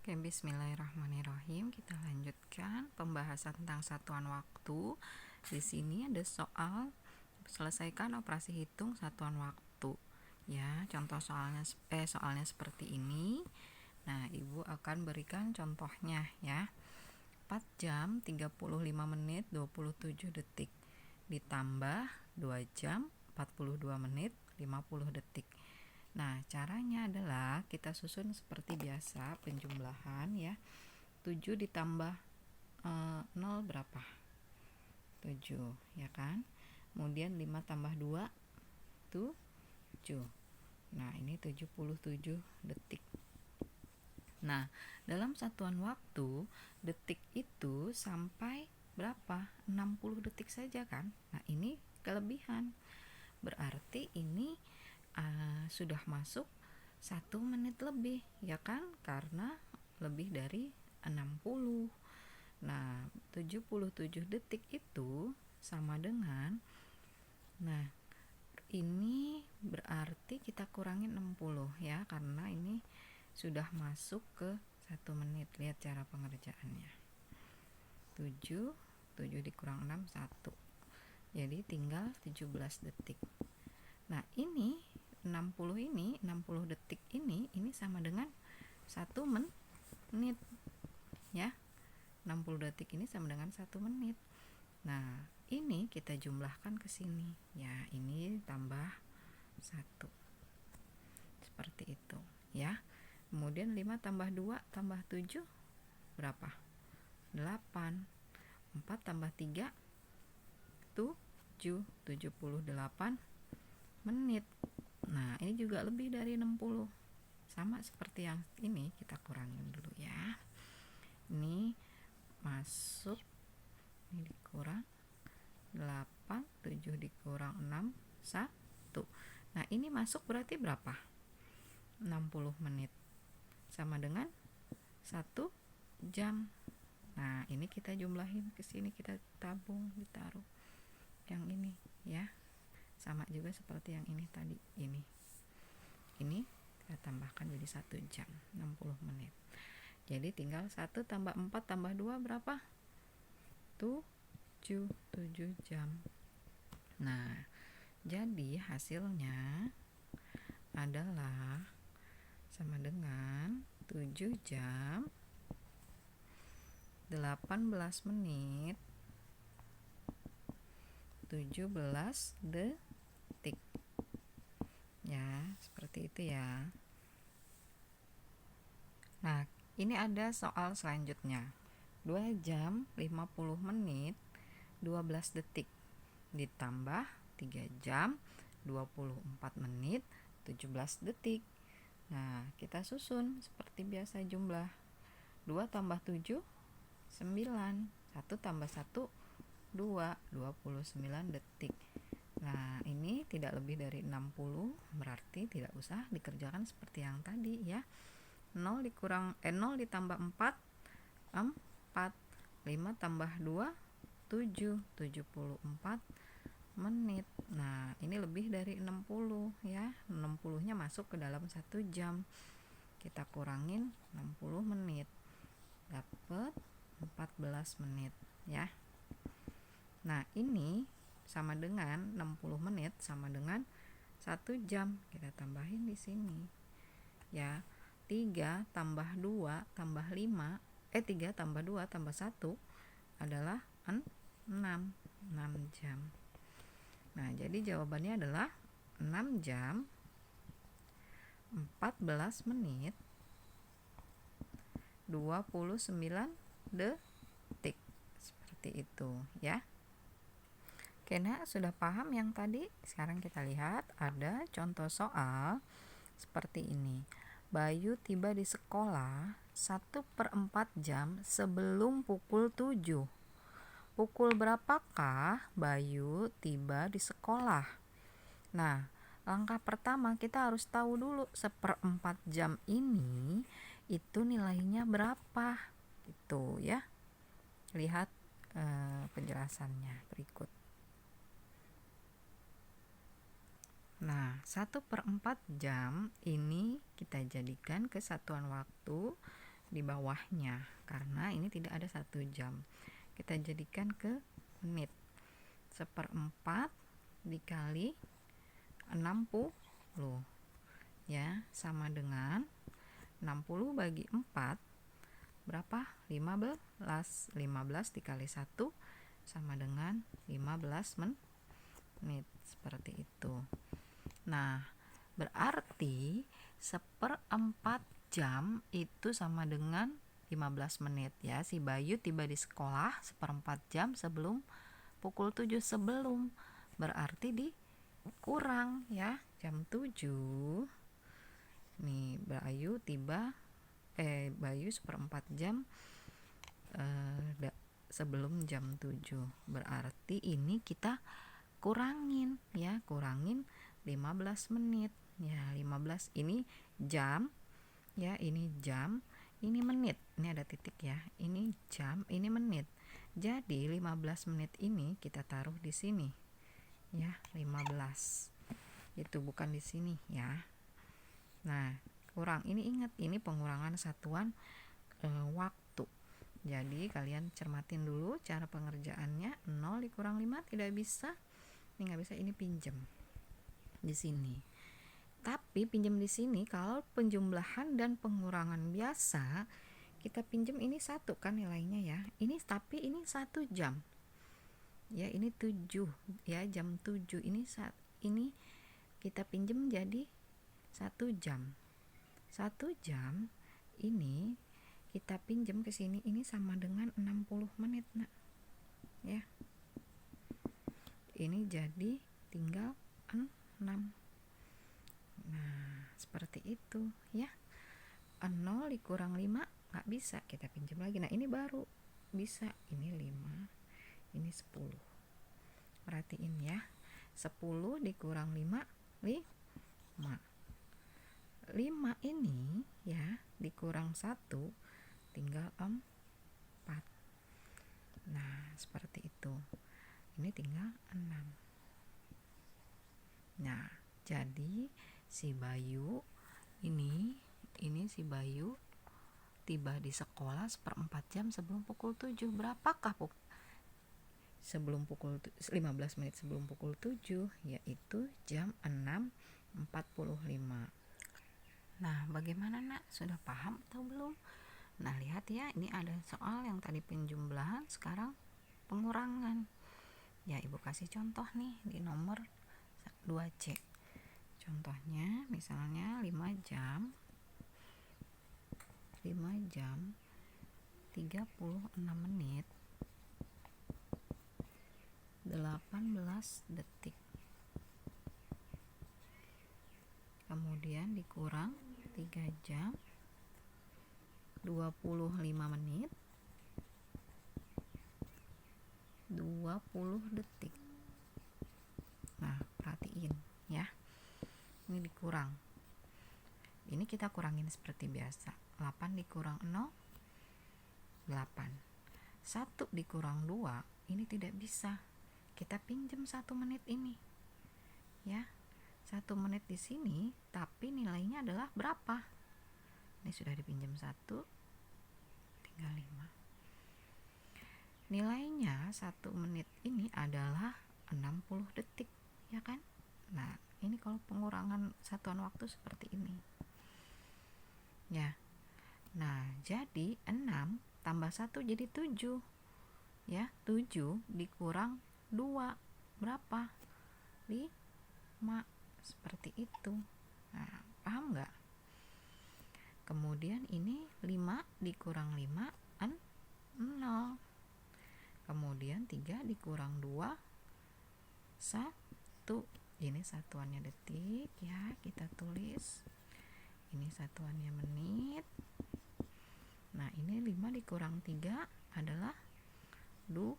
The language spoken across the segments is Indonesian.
Oke, bismillahirrahmanirrahim. Kita lanjutkan pembahasan tentang satuan waktu. Di sini ada soal selesaikan operasi hitung satuan waktu. Ya, contoh soalnya seperti ini. Nah, Ibu akan berikan contohnya ya. 4 jam 35 menit 27 detik ditambah 2 jam 42 menit 50 detik. Nah, caranya adalah kita susun seperti biasa penjumlahan ya. 7 ditambah 0 berapa? 7 ya kan. Kemudian 5 tambah 2 7. Nah, ini 77 detik. Nah, dalam satuan waktu detik itu sampai berapa? 60 detik saja kan. Nah, ini kelebihan. Berarti ini sudah masuk 1 menit lebih ya kan, karena lebih dari 60. Nah, 77 detik itu sama dengan, nah ini berarti kita kurangin 60 ya, karena ini sudah masuk ke 1 menit. Lihat cara pengerjaannya. 7 dikurang 6 1. Jadi tinggal 17 detik. Nah, ini 60 detik ini sama dengan 1 menit ya. 60 detik ini sama dengan 1 menit. Nah, ini kita jumlahkan ke sini ya, ini tambah 1 seperti itu ya. Kemudian 5 tambah 2 tambah 7 berapa? 8. 4 tambah 3 7, 78 menit. Nah, ini juga lebih dari 60. Sama seperti yang ini, kita kurangin dulu ya. Ini masuk, ini dikurang 8, 7 dikurang 6 1. Nah, ini masuk berarti berapa? 60 menit. Sama dengan 1 jam. Nah, ini kita jumlahin ke sini, kita tabung, ditaruh yang ini ya. Sama juga seperti yang ini tadi. Ini kita tambahkan jadi 1 jam 60 menit. Jadi tinggal 1 tambah 4 tambah 2 berapa? 7 jam. Nah, jadi hasilnya adalah sama dengan 7 jam 18 menit 17 detik ya, seperti itu ya. Nah, ini ada soal selanjutnya. 2 jam 50 menit 12 detik ditambah 3 jam 24 menit 17 detik. Nah, kita susun seperti biasa jumlah. 2 tambah 7 9, 1 tambah 1 2, 29 detik. Nah, ini tidak lebih dari 60, berarti tidak usah dikerjakan seperti yang tadi ya. 0 ditambah 4 4. 5 tambah 2 7, 74 menit. Nah, ini lebih dari 60 ya. 60-nya masuk ke dalam 1 jam. Kita kurangin 60 menit. Dapat 14 menit ya. Nah, ini sama dengan 60 menit sama dengan 1 jam. Kita tambahin di sini. Ya. 3 tambah 2 tambah 5, 3 tambah 2 tambah 1 adalah 6 jam. Nah, jadi jawabannya adalah 6 jam 14 menit 29 detik. Seperti itu ya. Oke, nah sudah paham yang tadi? Sekarang kita lihat ada contoh soal seperti ini. Bayu tiba di sekolah 1/4 jam sebelum pukul 7. Pukul berapakah Bayu tiba di sekolah? Nah, langkah pertama kita harus tahu dulu 1/4 jam ini itu nilainya berapa. Gitu ya. Lihat penjelasannya berikut. Nah, 1/4 jam ini kita jadikan kesatuan waktu di bawahnya karena ini tidak ada 1 jam. Kita jadikan ke menit. 1/4 dikali 60 ya, sama dengan 60 bagi 4 berapa? 15. 15 dikali 1 sama dengan 15 menit, seperti itu. Nah, berarti 1/4 jam itu sama dengan 15 menit ya. Si Bayu tiba di sekolah 1/4 jam sebelum pukul 7, sebelum berarti dikurang ya, jam 7 nih Bayu tiba Bayu 1/4 jam sebelum jam 7. Berarti ini kita kurangin ya, kurangin 15 menit ya. 15 ini jam ya, ini jam, ini menit, ini ada titik ya, ini jam, ini menit. Jadi 15 menit ini kita taruh di sini ya, 15 itu bukan di sini ya. Nah, kurang ini, ingat ini pengurangan satuan waktu. Jadi kalian cermatin dulu cara pengerjaannya. 0 dikurang 5 tidak bisa, ini nggak bisa, ini pinjam di sini. Tapi pinjam di sini kalau penjumlahan dan pengurangan biasa kita pinjam ini 1 kan nilainya ya. Ini tapi ini 1 jam. Ya, ini 7 ya, jam 7 ini kita pinjam jadi 1 jam. 1 jam ini kita pinjam ke sini ini sama dengan 60 menit, Nak. Ya. Ini jadi tinggal 6. Nah, seperti itu ya. 0 dikurang 5 nggak bisa, kita pinjam lagi. Nah, ini baru bisa, ini 5, ini 10. Perhatiin ya, 10 dikurang 5, 5. 5 ini ya dikurang 1 tinggal 4. Nah, seperti itu. Ini tinggal 6. Nah, jadi si Bayu ini si Bayu tiba di sekolah 1/4 jam sebelum pukul 7. Berapakah sebelum pukul 15 menit sebelum pukul 7, yaitu jam 6.45. Nah, bagaimana, Nak? Sudah paham atau belum? Nah, lihat ya, ini ada soal yang tadi penjumlahan, sekarang pengurangan. Ya, Ibu kasih contoh nih di nomor 2C. Contohnya misalnya 5 jam 36 menit 18 detik. Kemudian dikurang 3 jam 25 menit 20 detik. Nah, perhatiin ya. Ini dikurang. Ini kita kurangin seperti biasa. 8 dikurang 0, 8. 1 dikurang 2, ini tidak bisa. Kita pinjam 1 menit ini. Ya. 1 menit di sini, tapi nilainya adalah berapa? Ini sudah dipinjam 1, tinggal 5. Nilainya 1 menit ini adalah 60 detik, ya kan? Nah, ini kalau pengurangan satuan waktu seperti ini. Ya. Nah, jadi 6 tambah 1 jadi 7. Ya, 7 dikurang 2 berapa? 5. Seperti itu. Nah, paham nggak? Kemudian ini 5 dikurang 5 0. Kemudian 3 dikurang 2 1. Ini satuannya detik ya, kita tulis. Ini satuannya menit. Nah, ini 5 dikurang 3 adalah 2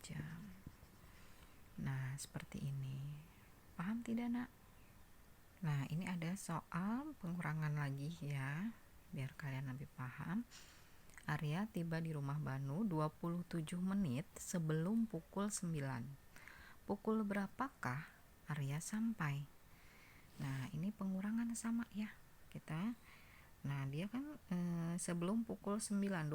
jam. Nah, seperti ini. Paham tidak, Nak? Nah, ini ada soal pengurangan lagi ya, biar kalian lebih paham. Arya tiba di rumah Banu 27 menit sebelum pukul 9. Pukul berapakah Arya sampai? Nah, ini pengurangan sama ya. Kita Nah, dia kan sebelum pukul 9,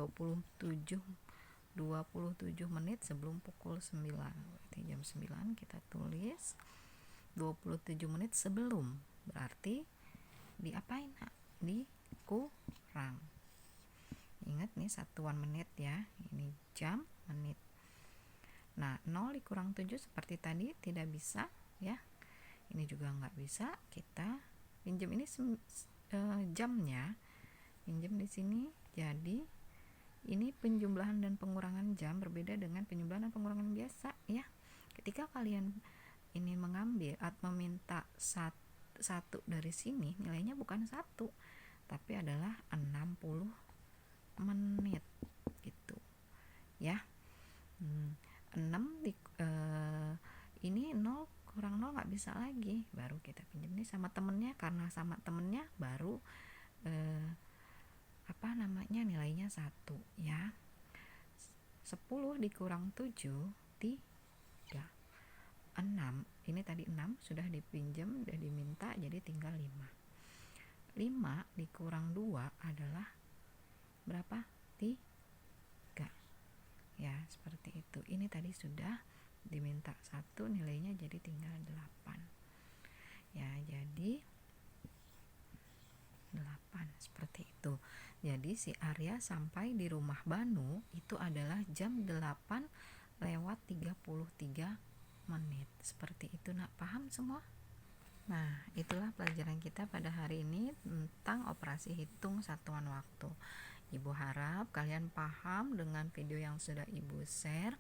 27 menit sebelum pukul 9. Berarti jam 9 kita tulis 27 menit sebelum. Berarti diapain, Nak? Dikurang. Ingat nih satuan menit ya. Ini jam, menit. Nah, 0 dikurang 7 seperti tadi tidak bisa ya. Ini juga nggak bisa. Kita pinjam ini jamnya. Pinjam di sini. Jadi ini penjumlahan dan pengurangan jam berbeda dengan penjumlahan dan pengurangan biasa ya. Ketika kalian ini mengambil atau meminta satu dari sini, nilainya bukan 1 tapi adalah 60 menit gitu ya. 6 ini 0 kurang 0 nggak bisa lagi, baru kita pinjam nih sama temennya. Karena sama temennya baru nilainya 1 ya. 10 dikurang 7 3. 6 ini tadi 6 sudah dipinjam, sudah diminta, jadi tinggal 5. 5 dikurang 2 adalah berapa? 3 ya, seperti itu. Ini tadi sudah diminta 1, nilainya jadi tinggal 8 ya. Jadi 8 seperti itu. Jadi si Arya sampai di rumah Banu itu adalah jam 8:33 menit. Seperti itu, Nak. Paham semua? Nah, itulah pelajaran kita pada hari ini tentang operasi hitung satuan waktu. Ibu harap kalian paham dengan video yang sudah Ibu share.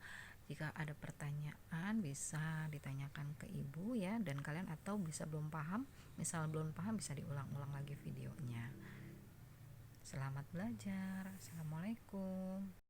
Jika ada pertanyaan bisa ditanyakan ke Ibu ya, dan kalian atau bisa belum paham, misal belum paham bisa diulang-ulang lagi videonya. Selamat belajar. Assalamualaikum.